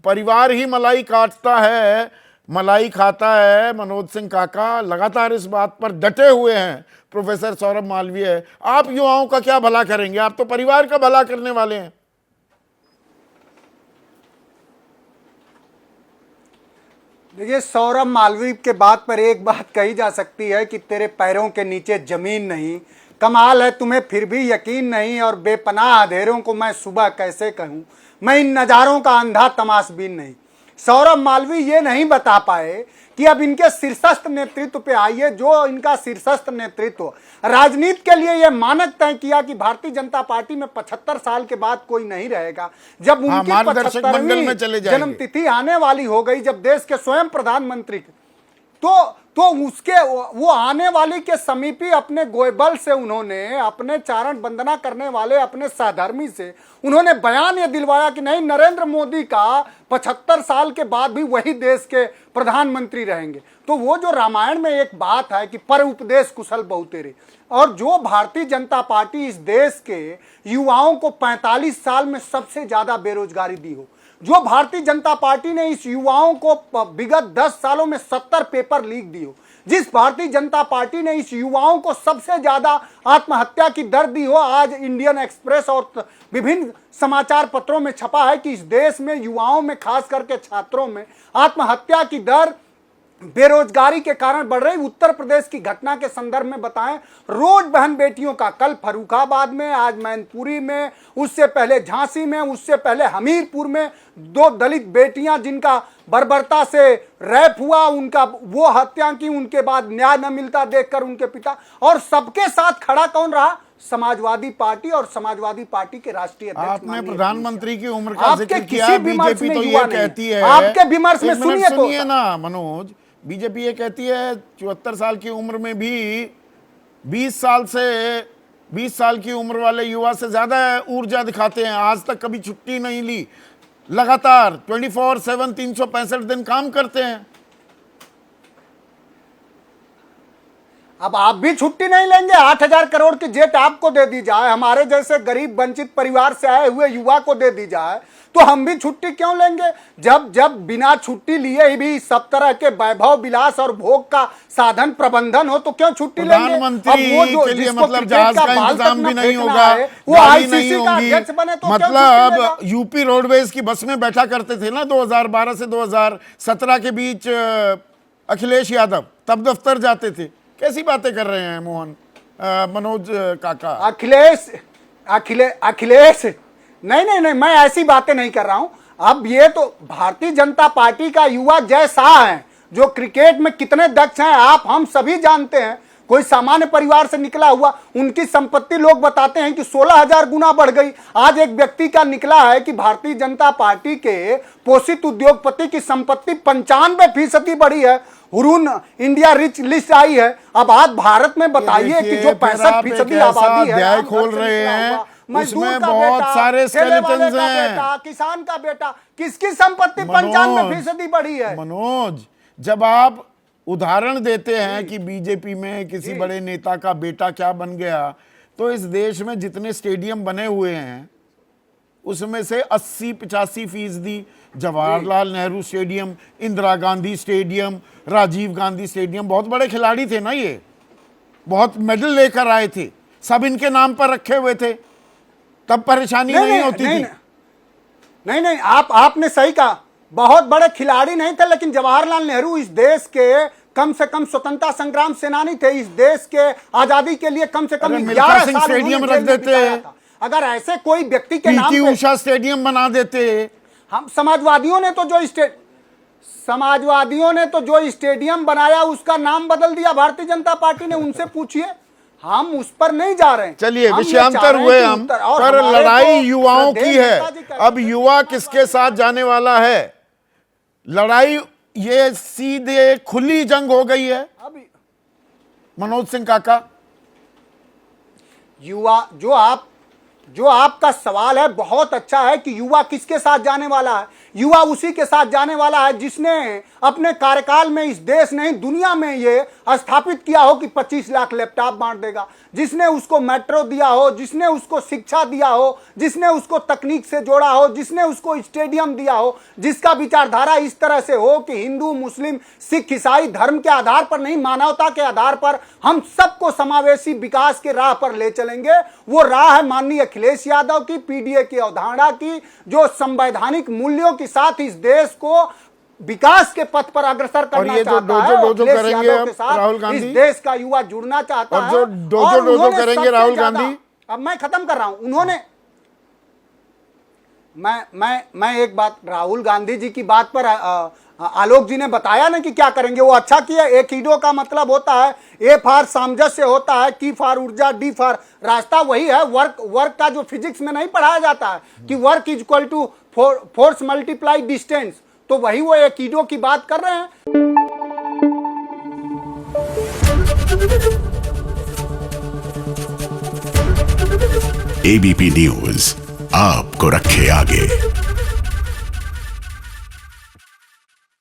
परिवार ही मलाई काटता है, मलाई खाता है। मनोज सिंह काका लगातार इस बात पर डटे हुए हैं। प्रोफेसर सौरभ मालवीय, आप युवाओं का क्या भला करेंगे? आप तो परिवार का भला करने वाले हैं। देखिए, सौरभ मालवीय के बात पर एक बात कही जा सकती है कि तेरे पैरों के नीचे जमीन नहीं। कमाल है तुम्हें फिर भी यकीन नहीं, और बेपनाह अंधेरों को मैं सुबह कैसे कहूं, मैं इन नज़ारों का अंधा तमाशबीन नहीं। सौरभ मालवीय ये नहीं बता पाए कि अब इनके शीर्षस्थ नेतृत्व पे आइए, जो इनका शीर्षस्थ नेतृत्व राजनीति के लिए ये मानक तय किया कि भारतीय जनता पार्टी में 75 साल के बाद कोई नहीं रहेगा। जब उनकी 75वीं जन्मतिथि आने वाली हो गई, जब देश के स्वयं प्रधानमंत्री तो उसके वो आने वाली के समीपी अपने गोयबल से उन्होंने, अपने चारण वंदना करने वाले अपने सहधर्मी से उन्होंने बयान ये दिलवाया कि नहीं, नरेंद्र मोदी का 75 साल के बाद भी वही देश के प्रधानमंत्री रहेंगे। तो वो जो रामायण में एक बात है कि पर उपदेश कुशल बहु तेरे, और जो भारतीय जनता पार्टी इस देश के युवाओं को 45 साल में सबसे ज्यादा बेरोजगारी दी हो, जो भारतीय जनता पार्टी ने इस युवाओं को विगत 10 सालों में 70 पेपर लीक दी हो, जिस भारतीय जनता पार्टी ने इस युवाओं को सबसे ज्यादा आत्महत्या की दर दी हो, आज इंडियन एक्सप्रेस और विभिन्न समाचार पत्रों में छपा है कि इस देश में युवाओं में, खास करके छात्रों में आत्महत्या की दर बेरोजगारी के कारण बढ़ रही। उत्तर प्रदेश की घटना के संदर्भ में बताएं, रोज बहन बेटियों का, कल फर्रुखाबाद में, आज मैनपुरी में, उससे पहले झांसी में, उससे पहले हमीरपुर में 2 दलित बेटियां जिनका बर्बरता से रैप हुआ, उनका वो हत्या की, उनके बाद न्याय न मिलता देखकर उनके पिता, और सबके साथ खड़ा कौन रहा? समाजवादी पार्टी और समाजवादी पार्टी के राष्ट्रीय अध्यक्ष। आपने प्रधानमंत्री की उम्र का जिक्र किया। बीजेपी तो ये कहती है, आपके विमर्श में सुनिए ना मनोज, बीजेपी ये कहती है 74 साल की उम्र में भी 20 साल की उम्र वाले युवा से ज्यादा ऊर्जा दिखाते हैं। आज तक कभी छुट्टी नहीं ली, लगातार 24/7 365 दिन काम करते हैं। अब आप भी छुट्टी नहीं लेंगे? 8,000 करोड़ की जेट आपको दे दी जाए, हमारे जैसे गरीब वंचित परिवार से आए हुए युवा को दे दी जाए, तो हम भी छुट्टी क्यों लेंगे? जब बिना छुट्टी लिए भी सब तरह के वैभव विलास और भोग का साधन प्रबंधन हो, तो क्यों छुट्टी लेंगे? प्रधानमंत्री वो जो के लिए मतलब जहाज का इंतजाम भी नहीं होगा, वो आईसीसी का अध्यक्ष बने तो मतलब यूपी रोडवेज की बस में बैठा करते थे ना 2012 से 2017 के बीच अखिलेश यादव, तब दफ्तर जाते थे। कैसी बातें कर रहे हैं मोहन मनोज काका? अखिलेश नहीं, मैं ऐसी बातें नहीं कर रहा हूं। अब ये तो भारतीय जनता पार्टी का युवा जय शाह है, जो क्रिकेट में कितने दक्ष हैं आप हम सभी जानते हैं। कोई सामान्य परिवार से निकला हुआ, उनकी संपत्ति लोग बताते हैं कि 16,000 गुना बढ़ गई। आज एक व्यक्ति का निकला है कि भारतीय जनता पार्टी के पोषित उद्योगपति की संपत्ति 95% बढ़ी है। हुरून इंडिया रिच लिस्ट आई है। अब आज भारत में बताइए कि जो 65% आबादी है, अध्याय खोल रहे हैं, उसमें बहुत सारे स्केलेटन्स हैं। किसान का बेटा, किसकी संपत्ति 95% बढ़ी है? मनोज, जब आप उदाहरण देते हैं कि बीजेपी में किसी बड़े नेता का बेटा क्या बन गया, तो इस देश में जितने स्टेडियम बने हुए हैं उसमें से 80-85% Jawaharlal Nehru stadium, Indira Gandhi stadium, Rajiv Gandhi stadium, बहुत बड़े खिलाड़ी थे ना, ये बहुत मेडल लेकर आए थे, सब इनके नाम पर रखे हुए थे, तब परेशानी नहीं होती थी। नहीं, आपने सही कहा, बहुत बड़े खिलाड़ी नहीं थे, लेकिन जवाहरलाल नेहरू इस देश के कम से कम स्वतंत्रता संग्राम सेनानी थे। इस देश के आजादी के लिए कम से कम 11 साल स्टेडियम रख देते। अगर ऐसे कोई व्यक्ति के नाम पे उषा स्टेडियम बना देते। हम समाजवादियों ने तो जो स्टेडियम बनाया उसका नाम बदल दिया भारतीय जनता पार्टी ने। उनसे पूछिए, हम उस पर नहीं जा रहे हैं। चलिए, विषयांतर हुए हम, पर लड़ाई युवाओं की है। अब युवा किसके साथ जाने वाला है? लड़ाई ये सीधे खुली जंग हो गई है। मनोज सिंह काका, युवा जो आपका सवाल है बहुत अच्छा है कि युवा किसके साथ जाने वाला है। युवा उसी के साथ जाने वाला है जिसने अपने कार्यकाल में इस देश नहीं दुनिया में ये स्थापित किया हो कि 25 लाख लैपटॉप बांट देगा, जिसने उसको मेट्रो दिया हो, जिसने उसको शिक्षा दिया हो, जिसने उसको तकनीक से जोड़ा हो, जिसने उसको स्टेडियम दिया हो, जिसका विचारधारा इस तरह से हो कि हिंदू मुस्लिम सिख ईसाई धर्म के आधार पर नहीं, मानवता के आधार पर हम सबको समावेशी विकास के राह पर ले चलेंगे। वो राह है माननीय अखिलेश यादव की, पीडीए की अवधारणा की, जो संवैधानिक मूल्यों के साथ इस देश को विकास के पथ पर अग्रसर करना ये जो चाहता है। डोजो अखिलेश करेंगे यादव के साथ राहुल गांधी, इस देश का युवा जुड़ना चाहता और है। जो डोजो करेंगे राहुल गांधी, अब मैं खत्म कर रहा हूं। उन्होंने मैं एक बात, राहुल गांधी जी की बात पर आलोक जी ने बताया ना कि क्या करेंगे, वो अच्छा किया। एकीडो का मतलब होता है, ए फॉर सामंजस्य होता है, की फॉर ऊर्जा, डी फॉर रास्ता। वही है वर्क का जो फिजिक्स में नहीं पढ़ाया जाता है कि work is equal to force multiply distance, तो वही वो एकीडो की बात कर रहे हैं। एबीपी न्यूज आपको रखे आगे।